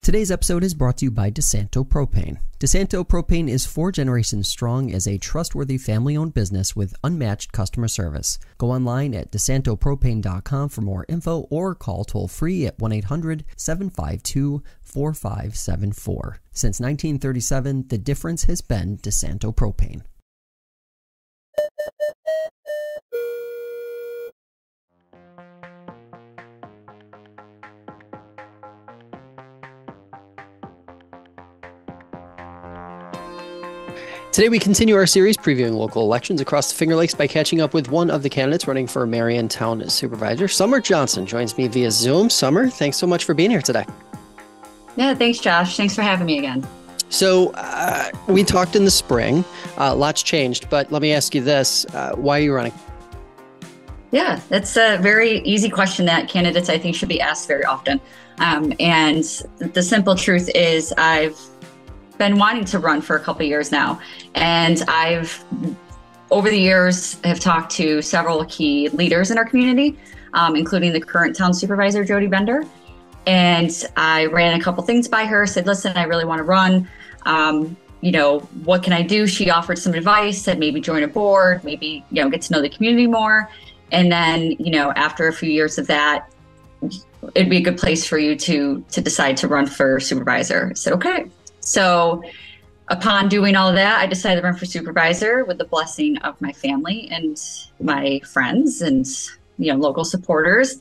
Today's episode is brought to you by DeSanto Propane. DeSanto Propane is 4 generations strong as a trustworthy family-owned business with unmatched customer service. Go online at DeSantoPropane.com for more info or call toll-free at 1-800-752-4574. Since 1937, the difference has been DeSanto Propane. Today we continue our series previewing local elections across the Finger Lakes by catching up with one of the candidates running for Marion Town Supervisor. Summer Johnson joins me via Zoom. Summer, thanks so much for being here today. Yeah, thanks, Josh. Thanks for having me again. So we talked in the spring. Lots changed, but let me ask you this. Why are you running? Yeah, that's a very easy question that candidates, I think, should be asked very often. And the simple truth is I've been wanting to run for a couple of years now. And I've, over the years, have talked to several key leaders in our community, including the current town supervisor, Jody Bender. And I ran a couple things by her, said, listen, I really want to run. What can I do? She offered some advice, said maybe join a board, maybe, get to know the community more. And then, after a few years of that, it'd be a good place for you to decide to run for supervisor. I said, okay. So upon doing all of that, I decided to run for supervisor with the blessing of my family and my friends and, local supporters,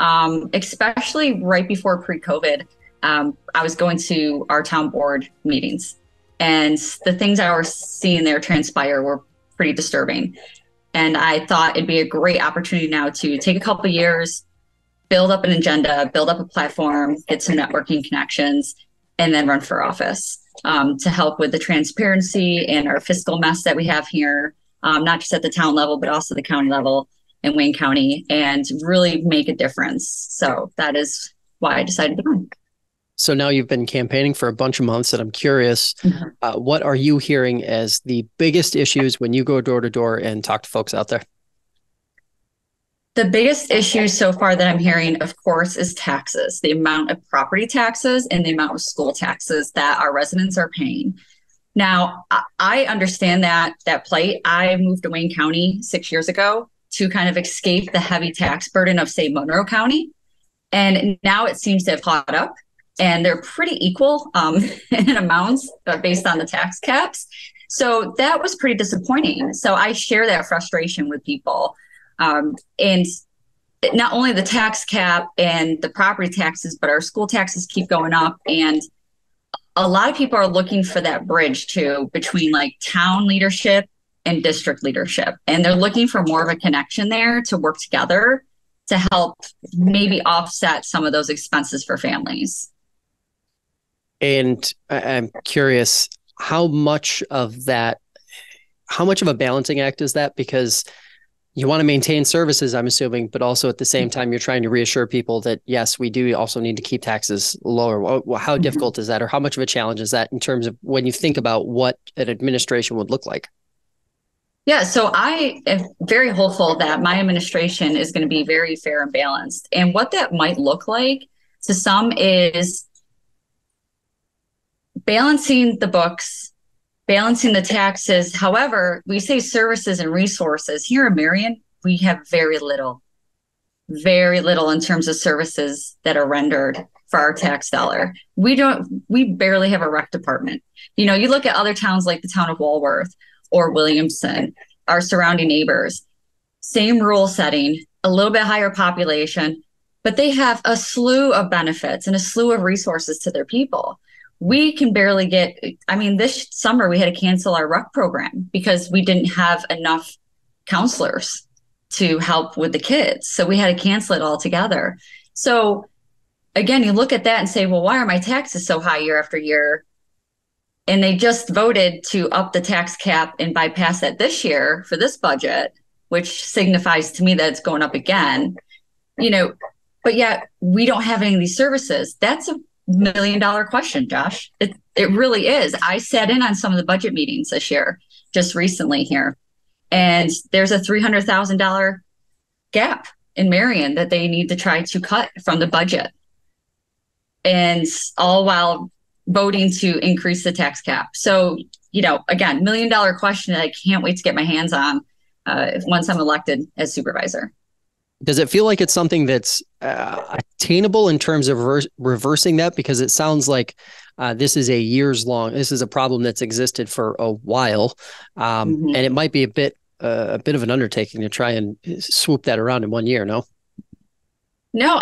especially right before pre-COVID. I was going to our town board meetings, and the things I was seeing there transpire were pretty disturbing. And I thought it'd be a great opportunity now to take a couple of years, build up an agenda, build up a platform, get some networking connections, and then run for office to help with the transparency and our fiscal mess that we have here, not just at the town level, but also the county level in Wayne County, and really make a difference. So that is why I decided to run. So now you've been campaigning for a bunch of months, and I'm curious, what are you hearing as the biggest issues when you go door to door and talk to folks out there? The biggest issue so far that I'm hearing, of course, is taxes, the amount of property taxes and the amount of school taxes that our residents are paying. Now, I understand that plight. I moved to Wayne County 6 years ago to kind of escape the heavy tax burden of, say, Monroe County. And now it seems to have caught up, and they're pretty equal in amounts based on the tax caps. So that was pretty disappointing. So I share that frustration with people. And not only the tax cap and the property taxes, but our school taxes keep going up. And a lot of people are looking for that bridge too between like town leadership and district leadership. And they're looking for more of a connection there to work together to help maybe offset some of those expenses for families. And I'm curious, how much of a balancing act is that? Because you want to maintain services, I'm assuming, but also at the same time, you're trying to reassure people that, yes, we do also need to keep taxes lower. How difficult is that, or how much of a challenge is that in terms of when you think about what an administration would look like? Yeah, so I am very hopeful that my administration is going to be very fair and balanced. And what that might look like to some is balancing the books, balancing the taxes. However, we say services and resources. Here in Marion, we have very little in terms of services that are rendered for our tax dollar. We barely have a rec department. You look at other towns like the town of Walworth or Williamson, our surrounding neighbors, same rural setting, a little bit higher population, but they have a slew of benefits and a slew of resources to their people. We can barely this summer we had to cancel our rec program because we didn't have enough counselors to help with the kids. So we had to cancel it altogether. So again, you look at that and say, well, why are my taxes so high year after year? And they just voted to up the tax cap and bypass that this year for this budget, which signifies to me that it's going up again, but yet we don't have any of these services. That's a $1 million question, Josh. It really is. I sat in on some of the budget meetings this year, just recently here, and there's a $300,000 gap in Marion that they need to try to cut from the budget. and all while voting to increase the tax cap. So, again, $1 million question that I can't wait to get my hands on once I'm elected as supervisor. Does it feel like it's something that's attainable in terms of reversing that? Because it sounds like this is a problem that's existed for a while, and it might be a bit of an undertaking to try and swoop that around in 1 year. No,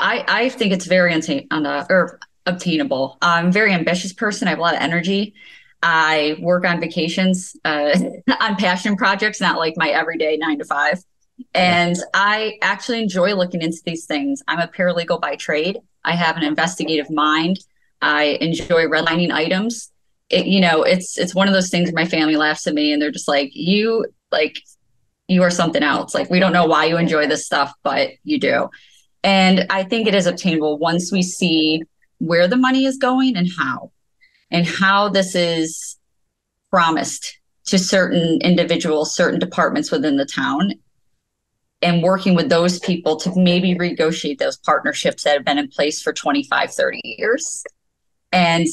I think it's very obtainable. I'm a very ambitious person. I have a lot of energy. I work on vacations, on passion projects, not like my everyday 9 to 5. And I actually enjoy looking into these things. I'm a paralegal by trade. I have an investigative mind. I enjoy redlining items. It's one of those things where my family laughs at me and they're just you are something else. Like, we don't know why you enjoy this stuff, but you do. And I think it is obtainable once we see where the money is going and how this is promised to certain individuals, certain departments within the town, and working with those people to maybe renegotiate those partnerships that have been in place for 25, 30 years. And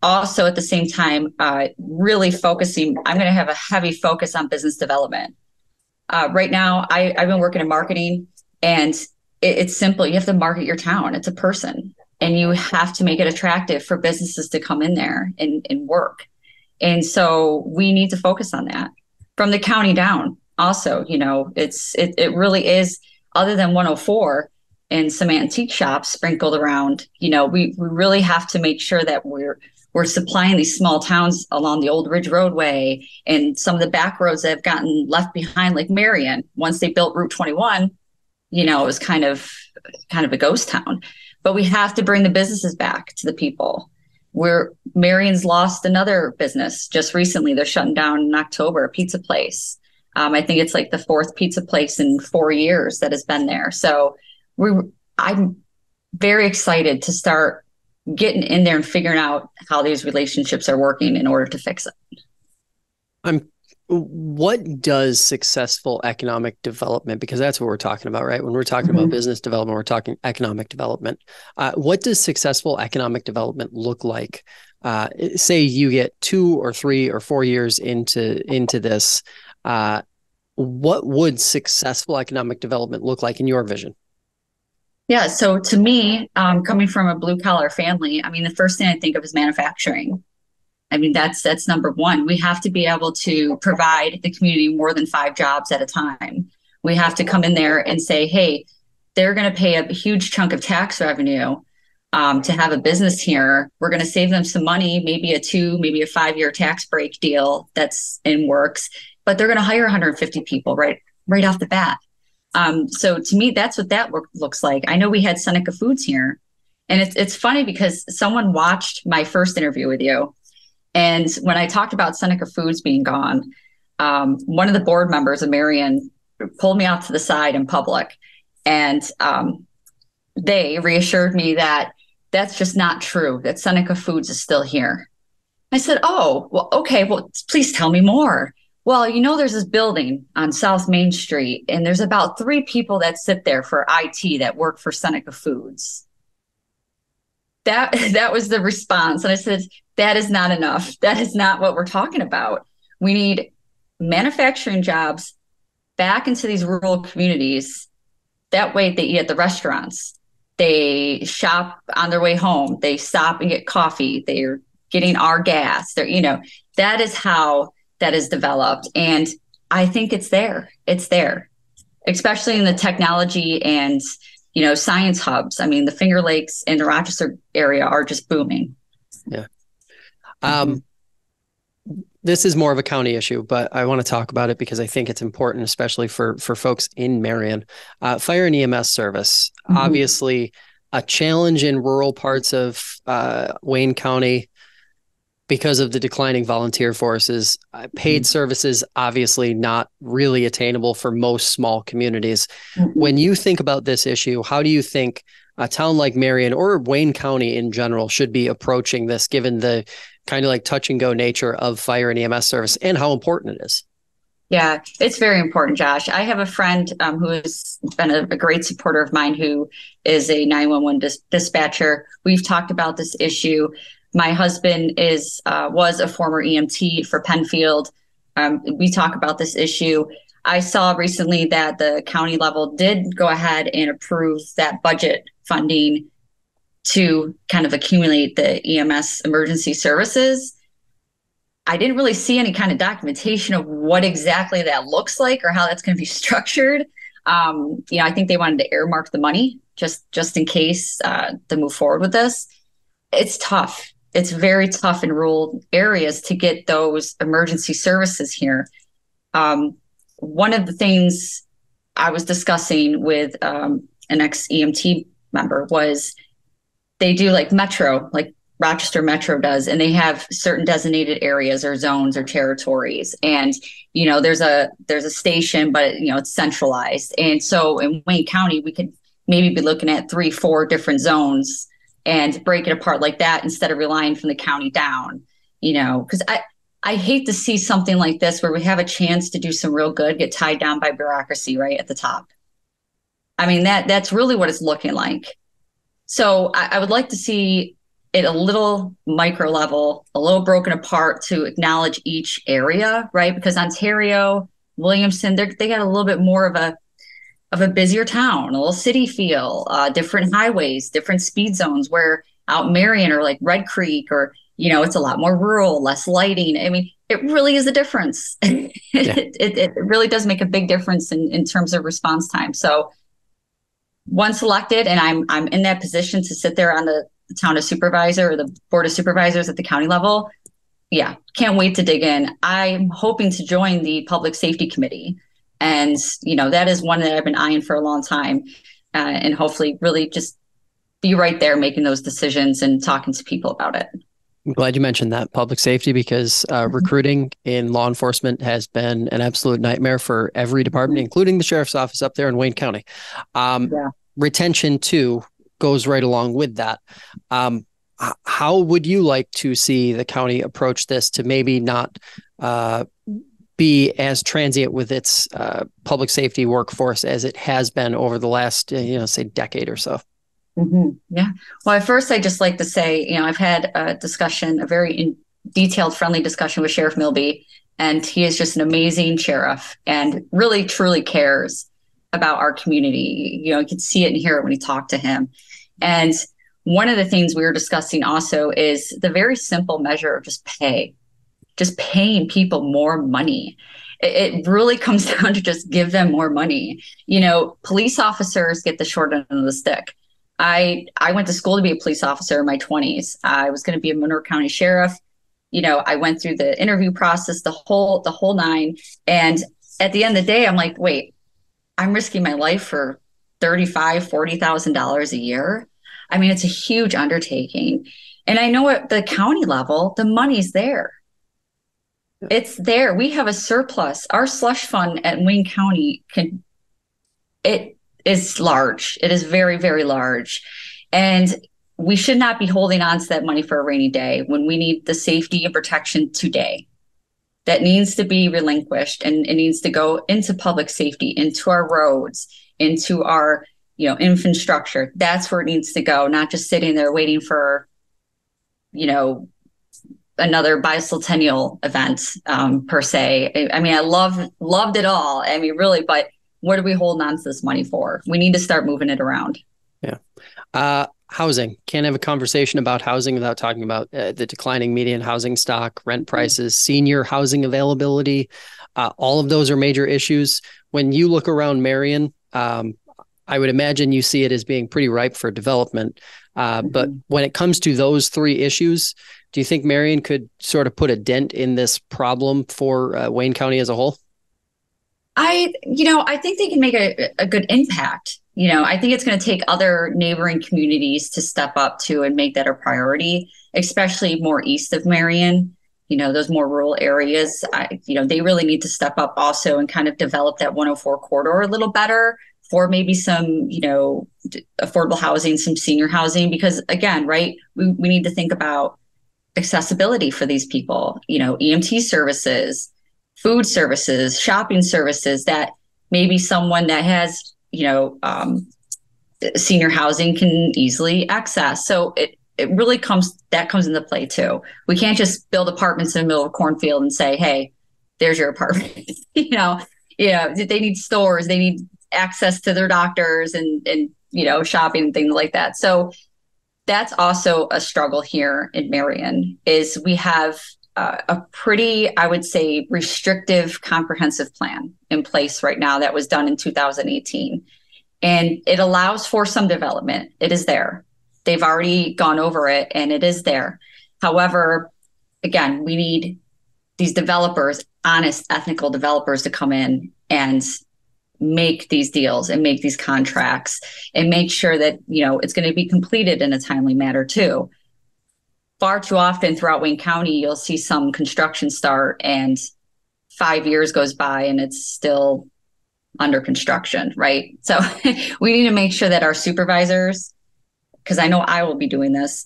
also at the same time, really focusing, I'm going to have a heavy focus on business development. Right now, I've been working in marketing, and it's simple. You have to market your town. It's a person, and you have to make it attractive for businesses to come in there and work. And so we need to focus on that from the county down. Also, it really is, other than 104 and some antique shops sprinkled around, we really have to make sure that we're supplying these small towns along the Old Ridge Roadway and some of the back roads that have gotten left behind, like Marion. Once they built Route 21, it was kind of a ghost town. But we have to bring the businesses back to the people. Marion's lost another business just recently. They're shutting down in October, a pizza place. I think it's like the 4th pizza place in 4 years that has been there. So I'm very excited to start getting in there and figuring out how these relationships are working in order to fix it. What does successful economic development, because that's what we're talking about, right? When we're talking about business development, we're talking economic development. What does successful economic development look like? Say you get 2 or 3 or 4 years into this. What would successful economic development look like in your vision? Yeah. So to me, coming from a blue collar family, the first thing I think of is manufacturing. That's number one. We have to be able to provide the community more than 5 jobs at a time. We have to come in there and say, hey, they're going to pay a huge chunk of tax revenue to have a business here. We're going to save them some money, maybe maybe a 5-year tax break deal that's in works, but they're going to hire 150 people right off the bat. So to me, that's what that looks like. I know we had Seneca Foods here, and it's funny because someone watched my first interview with you. And when I talked about Seneca Foods being gone, one of the board members of Marion pulled me out to the side in public, and they reassured me that that's just not true, that Seneca Foods is still here. I said, oh, well, okay, well, please tell me more. Well, there's this building on South Main Street, and there's about 3 people that sit there for IT that work for Seneca Foods. That was the response. And I said, that is not enough. That is not what we're talking about. We need manufacturing jobs back into these rural communities. That way they eat at the restaurants. They shop on their way home. They stop and get coffee. They're getting our gas. That is how that is developed. And I think it's there. It's there, especially in the technology and science hubs. The Finger Lakes and the Rochester area are just booming. Yeah. This is more of a county issue, but I want to talk about it because I think it's important, especially for folks in Marion. Fire and EMS service, obviously a challenge in rural parts of Wayne County because of the declining volunteer forces. Paid services, obviously not really attainable for most small communities. When you think about this issue, how do you think a town like Marion or Wayne County in general should be approaching this, given the kind of like touch and go nature of fire and EMS service and how important it is? Yeah, it's very important, Josh. I have a friend who has been a great supporter of mine who is a 911 dispatcher. We've talked about this issue. My husband is was a former EMT for Penfield. We talk about this issue. I saw recently that the county level did go ahead and approve that budget funding to kind of accumulate the EMS emergency services. I didn't really see any kind of documentation of what exactly that looks like or how that's going to be structured. I think they wanted to earmark the money just in case to move forward with this. It's tough. It's very tough in rural areas to get those emergency services here. One of the things I was discussing with an ex EMT member was they do like Metro, like Rochester Metro does, and they have certain designated areas or zones or territories. And, there's a station, but, it's centralized. And so in Wayne County, we could maybe be looking at 3-4 different zones and break it apart like that instead of relying from the county down, because I hate to see something like this where we have a chance to do some real good, get tied down by bureaucracy right at the top. I mean, that's really what it's looking like. So I would like to see it a little micro level, a little broken apart to acknowledge each area, right? Because Ontario, Williamson, they got a little bit more of a busier town, a little city feel, different highways, different speed zones. Where out Marion or like Red Creek, or it's a lot more rural, less lighting. I mean, it really is a difference. Yeah. It really does make a big difference in terms of response time. So once elected, and I'm in that position to sit there on the town of supervisor or the board of supervisors at the county level, yeah, can't wait to dig in. I'm hoping to join the public safety committee. And, that is one that I've been eyeing for a long time, and hopefully really just be right there making those decisions and talking to people about it. I'm glad you mentioned that, public safety, because recruiting in law enforcement has been an absolute nightmare for every department, including the sheriff's office up there in Wayne County. Yeah. Retention, too, goes right along with that. How would you like to see the county approach this to maybe not be as transient with its public safety workforce as it has been over the last, say, decade or so? Mm-hmm. Yeah. Well, at first, I just like to say, I've had a discussion, a very detailed, friendly discussion with Sheriff Milby, and he is just an amazing sheriff and really, truly cares about our community. You can see it and hear it when you talk to him. And one of the things we were discussing also is the very simple measure of just paying people more money. It really comes down to just give them more money. Police officers get the short end of the stick. I went to school to be a police officer in my 20s. I was going to be a Monroe County sheriff. I went through the interview process, the whole nine. And at the end of the day, I'm like, wait, I'm risking my life for $35,000, $40,000 a year. I mean, it's a huge undertaking. And I know at the county level, the money's there. It's there. We have a surplus. Our slush fund at Wayne County it is large. It is very, very large. And we should not be holding on to that money for a rainy day when we need the safety and protection today. That needs to be relinquished, and it needs to go into public safety, into our roads, into our, infrastructure. That's where it needs to go, not just sitting there waiting for, another bicentennial event, per se. I mean, I loved it all. I mean, really, but what are we holding on to this money for? We need to start moving it around. Yeah. Housing. Can't have a conversation about housing without talking about the declining median housing stock, rent prices, senior housing availability. All of those are major issues. When you look around Marion, I would imagine you see it as being pretty ripe for development. But when it comes to those three issues, do you think Marion could sort of put a dent in this problem for Wayne County as a whole? I think they can make a good impact. I think it's going to take other neighboring communities to step up to and make that a priority, especially more east of Marion. Those more rural areas, they really need to step up also and kind of develop that 104 corridor a little better for maybe some, affordable housing, some senior housing, because again, right, we need to think about accessibility for these people, EMT services, food services, shopping services that maybe someone that has, senior housing can easily access. So it really comes into play too. We can't just build apartments in the middle of a cornfield and say, hey, there's your apartment. They need stores, they need access to their doctors and shopping and things like that. So that's also a struggle here in Marion is we have a pretty, I would say, restrictive comprehensive plan in place right now that was done in 2018. And it allows for some development. It is there. They've already gone over it and it is there. However, again, we need these developers, honest, ethical developers to come in and make these deals and make these contracts and make sure that, it's going to be completed in a timely manner too. Far too often throughout Wayne County, you'll see some construction start and 5 years goes by and it's still under construction, right? So we need to make sure that our supervisors, because I know I will be doing this,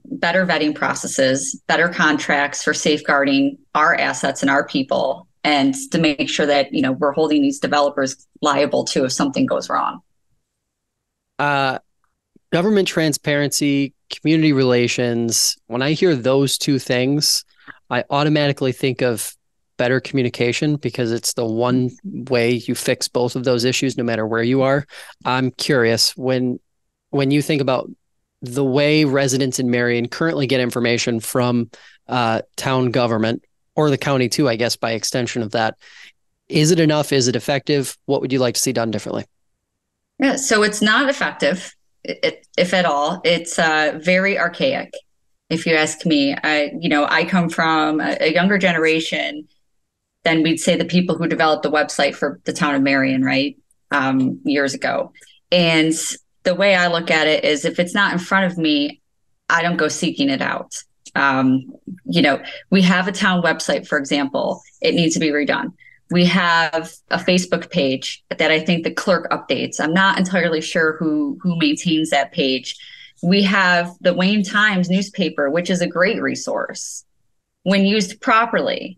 better vetting processes, better contracts for safeguarding our assets and our people, and to make sure that, we're holding these developers liable too if something goes wrong. Government transparency, community relations. When I hear those two things, I automatically think of better communication because it's the one way you fix both of those issues, no matter where you are. I'm curious, when you think about the way residents in Marion currently get information from town government or the county too, I guess, by extension of that, is it enough? Is it effective? What would you like to see done differently? Yeah, so it's not effective, if at all. It's very archaic, if you ask me. I come from a younger generation than we'd say the people who developed the website for the town of Marion, right? Years ago. And the way I look at it is if it's not in front of me, I don't go seeking it out. We have a town website, for example, it needs to be redone. We have a Facebook page that I think the clerk updates. I'm not entirely sure who maintains that page. We have the Wayne Times newspaper, which is a great resource when used properly.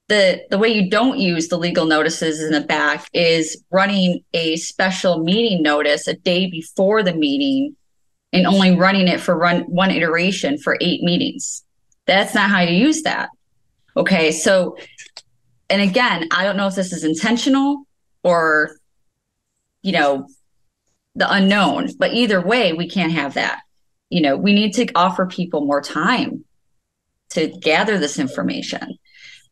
The way you don't use the legal notices in the back is running a special meeting notice a day before the meeting and only running it for one iteration for 8 meetings. That's not how you use that. Okay, so, and again, I don't know if this is intentional or, the unknown, but either way, we can't have that. We need to offer people more time to gather this information.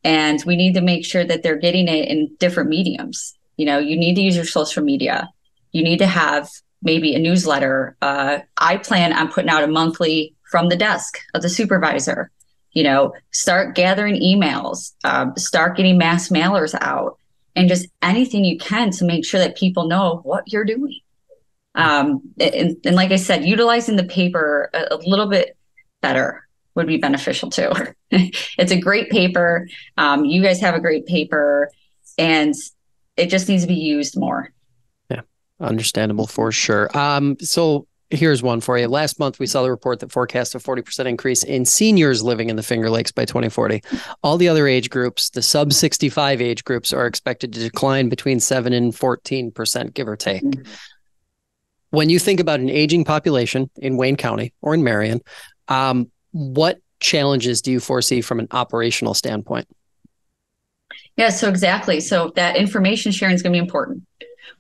And we need to make sure that they're getting it in different mediums. You need to use your social media. You need to have maybe a newsletter. I plan on putting out a monthly from the desk of the supervisor. Start gathering emails, start getting mass mailers out, and just anything you can to make sure that people know what you're doing. And like I said, utilizing the paper a little bit better would be beneficial too. It's a great paper. You guys have a great paper, and it just needs to be used more. Yeah, understandable for sure. So here's one for you. Last month, we saw the report that forecast a 40% increase in seniors living in the Finger Lakes by 2040. All the other age groups, the sub 65 age groups, are expected to decline between 7 and 14%, give or take. Mm-hmm. When you think about an aging population in Wayne County or in Marion, what challenges do you foresee from an operational standpoint? Yeah, so exactly. So that information sharing is going to be important.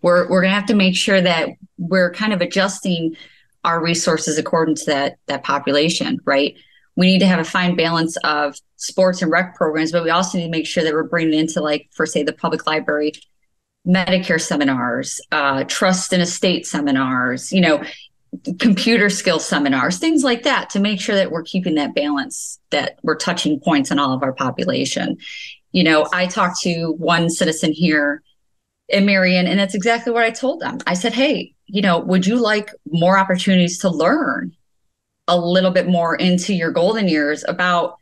We're going to have to make sure that we're kind of adjusting our resources according to that population, right? We need to have a fine balance of sports and rec programs, but we also need to make sure that we're bringing into, like, for say, the public library, Medicare seminars, trust and estate seminars, computer skills seminars, things like that, to make sure that we're keeping that balance, that we're touching points on all of our population. I talked to one citizen here in Marion, and that's exactly what I told them. I said, hey, would you like more opportunities to learn a little bit more into your golden years about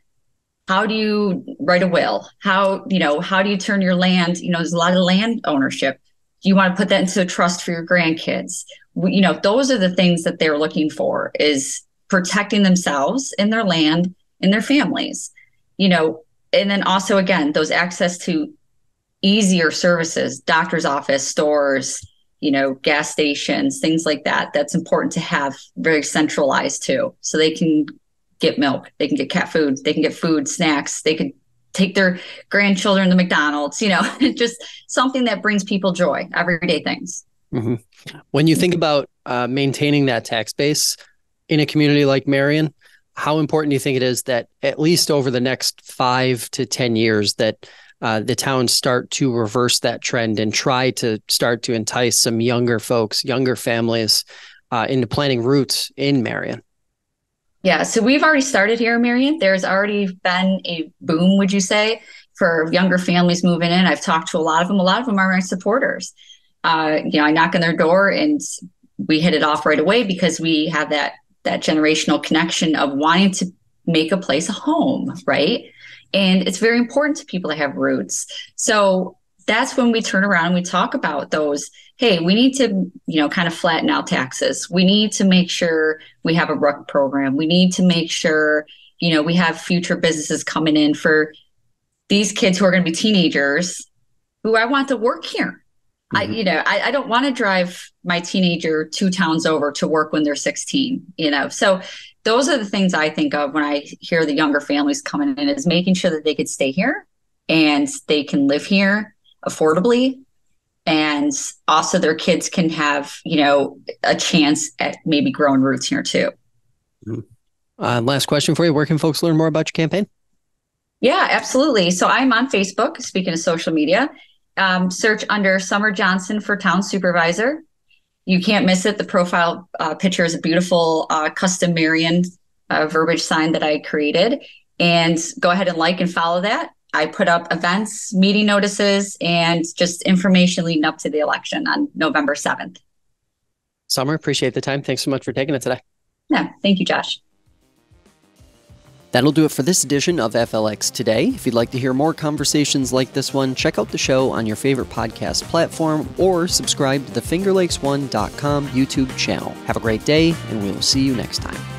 how do you write a will? How do you turn your land? There's a lot of land ownership. Do you want to put that into a trust for your grandkids? Those are the things that they're looking for, is protecting themselves and their land and their families. And then also, again, those access to easier services, doctor's office, stores, gas stations, things like that. That's important to have very centralized too. So they can get milk, they can get cat food, they can get food, snacks, they can take their grandchildren to McDonald's, just something that brings people joy, everyday things. Mm-hmm. When you think about maintaining that tax base in a community like Marion, how important do you think it is that at least over the next 5 to 10 years that the towns start to reverse that trend and try to start to entice some younger folks, younger families into planting roots in Marion? Yeah, so we've already started here in Marion. There's already been a boom, would you say, for younger families moving in. I've talked to a lot of them. A lot of them are my supporters. I knock on their door and we hit it off right away because we have that generational connection of wanting to make a place a home, right? And it's very important to people to have roots. So that's when we turn around and we talk about those. Hey, we need to, kind of flatten out taxes. We need to make sure we have a RUC program. We need to make sure, we have future businesses coming in for these kids who are going to be teenagers who I want to work here. Mm-hmm. I don't want to drive my teenager 2 towns over to work when they're 16, So those are the things I think of when I hear the younger families coming in, is making sure that they could stay here and they can live here affordably. And also their kids can have, a chance at maybe growing roots here too. Mm-hmm. Last question for you. Where can folks learn more about your campaign? Yeah, absolutely. So I'm on Facebook, speaking of social media. Search under Summer Johnson for Town Supervisor. You can't miss it. The profile picture is a beautiful custom Marion verbiage sign that I created. And go ahead and like and follow that. I put up events, meeting notices, and just information leading up to the election on November 7th. Summer, appreciate the time. Thanks so much for taking it today. Yeah, thank you, Josh. That'll do it for this edition of FLX Today. If you'd like to hear more conversations like this one, check out the show on your favorite podcast platform or subscribe to the FingerLakes1.com YouTube channel. Have a great day, and we will see you next time.